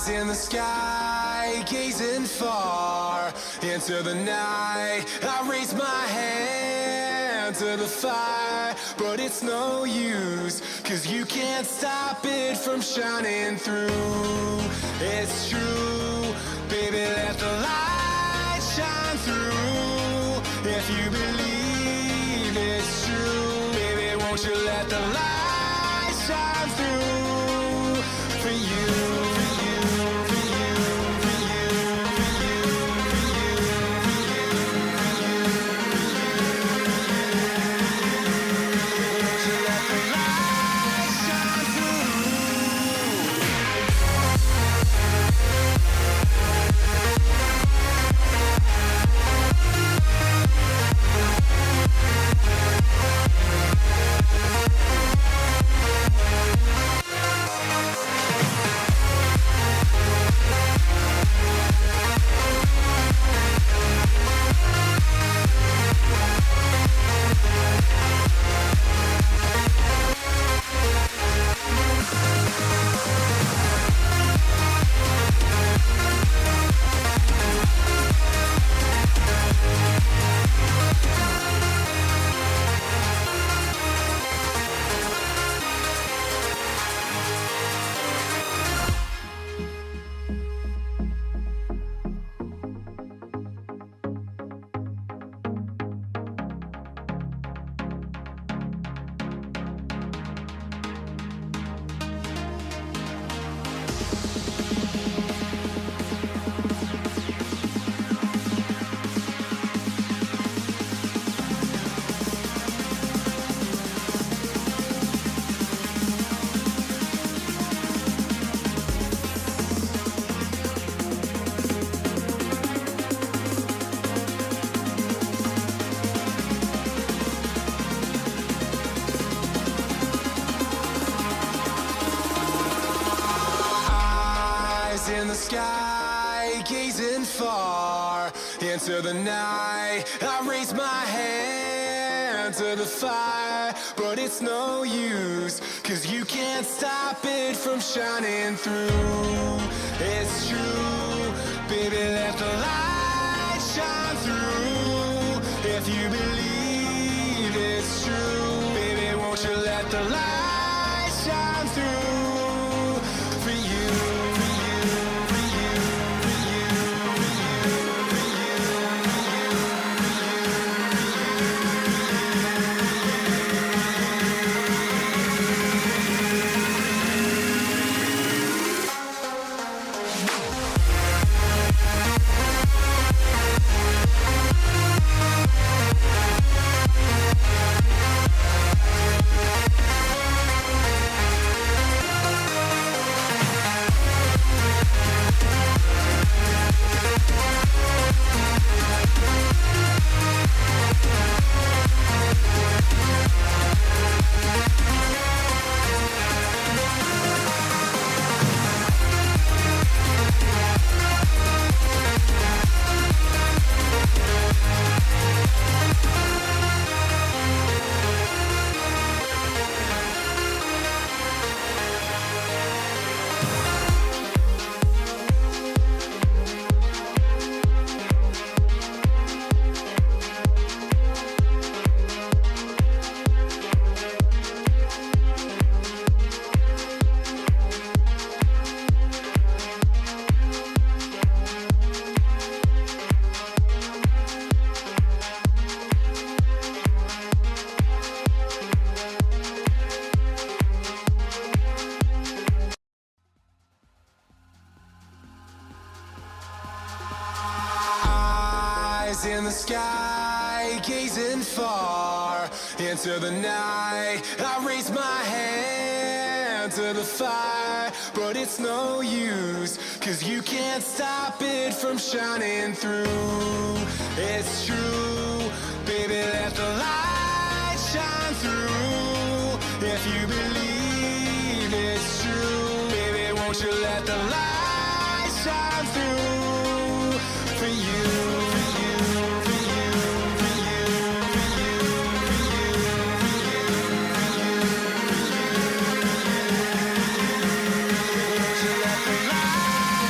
In the sky, gazing far into the night, I raise my hand to the fire, but it's no use, 'cause you can't stop it from shining through. It's true, baby, let the light shine through. If you believe it's true, baby, won't you let the light shine through for you. In the sky, gazing far into the night, I raise my hand to the fire, but it's no use, 'cause you can't stop it from shining through. It's true, baby, let the light shine through. If you believe it's true, baby, won't you let the light shine through for you. In the sky, gazing far into the night, I raise my hand to the fire, but it's no use, 'cause you can't stop it from shining through. It's true, baby, let the light shine through. If you believe it's true, baby, won't you let the light shine through for you. Let the light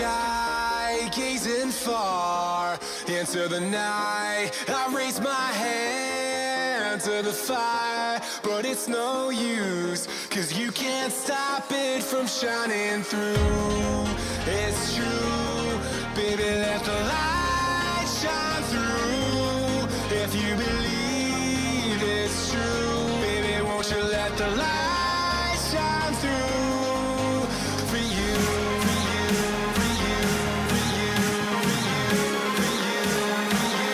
sky, gazing far into the night. I raise my hand to the fire, but it's no use, 'cause you can't stop it from shining through. It's true, baby, let the light shine through. If you believe it's true, baby, won't you let the light shine through for you, for you, for you, for you, for you, for you, for you,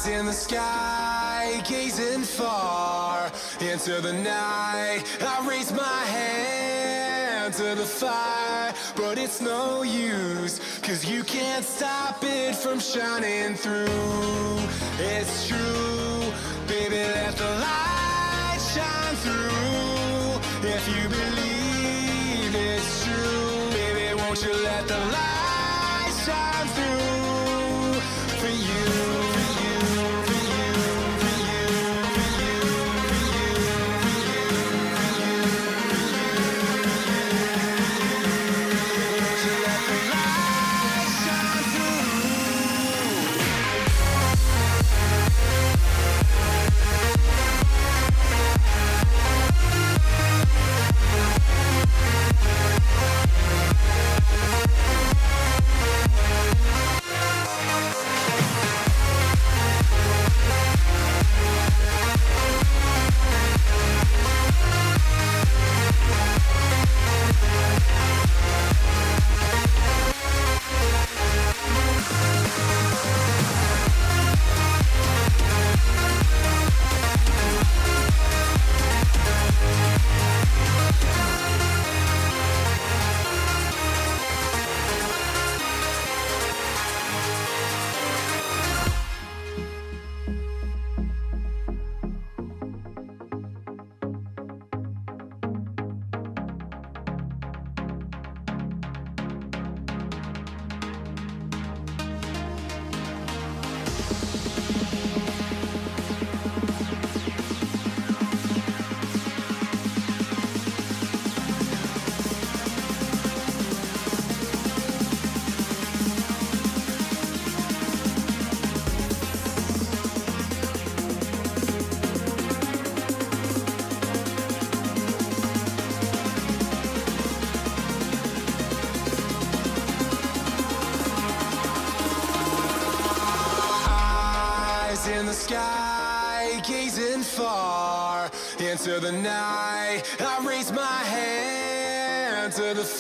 in the sky, gazing far into the night. I raise my hand to the fire, but it's no use, 'cause you can't stop it from shining through. It's true, baby, let the light shine through. If you believe it's true, baby, won't you let the light shine through for you. In the sky, gazing far into the night. I raise my hand to the fire.